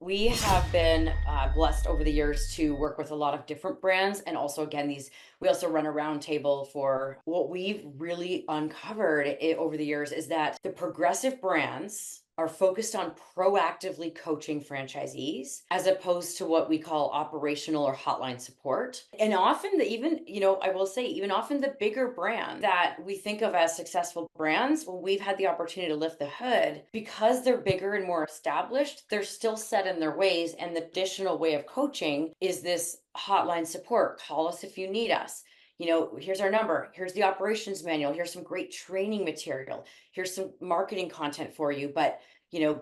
We have been blessed over the years to work with a lot of different brands. And also, again, we also run a roundtable for what we've really uncovered over the years is that the progressive brands are focused on proactively coaching franchisees as opposed to what we call operational or hotline support. And often, I will say, even often the bigger brand that we think of as successful brands, when we've had the opportunity to lift the hood, because they're bigger and more established, they're still set in their ways. And the additional way of coaching is this hotline support. Call us if you need us. Here's our number. Here's the operations manual. Here's some great training material. Here's some marketing content for you. But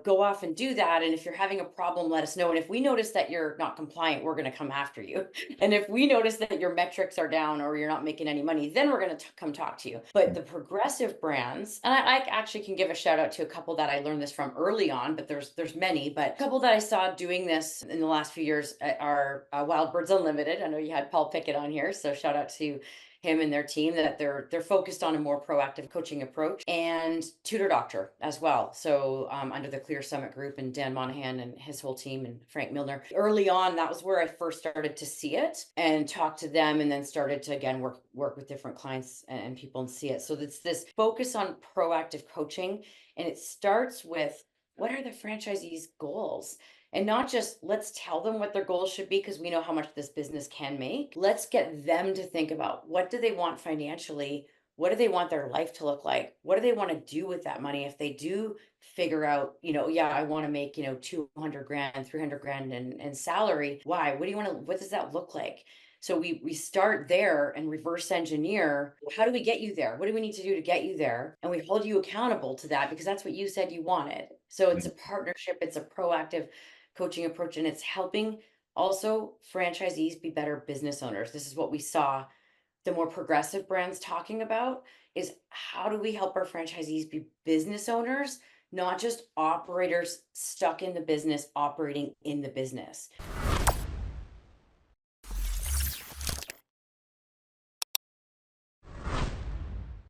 go off and do that. And if you're having a problem, let us know. And if we notice that you're not compliant, we're going to come after you. And if we notice that your metrics are down or you're not making any money, then we're going to come talk to you. But the progressive brands, and I actually can give a shout out to a couple that I learned this from early on, but there's many, but a couple that I saw doing this in the last few years are Wild Birds Unlimited. I know you had Paul Pickett on here, so shout out to him and their team that they're focused on a more proactive coaching approach, and Tutor Doctor as well. So under the Clear Summit group and Dan Monaghan and his whole team and Frank Milner. Early on, that was where I first started to see it and talk to them, and then started to again work with different clients and people and see it. So it's this focus on proactive coaching, and it starts with what are the franchisees' goals? And not just let's tell them what their goals should be because we know how much this business can make. Let's get them to think about what do they want financially? What do they want their life to look like? What do they want to do with that money if they do figure out, yeah, I want to make, 200 grand, 300 grand in salary. Why? What does that look like? So we start there and reverse engineer. How do we get you there? What do we need to do to get you there? And we hold you accountable to that because that's what you said you wanted. So it's a partnership, it's a proactive coaching approach, and it's helping also franchisees be better business owners. This is what we saw the more progressive brands talking about is how do we help our franchisees be business owners, not just operators stuck in the business operating in the business.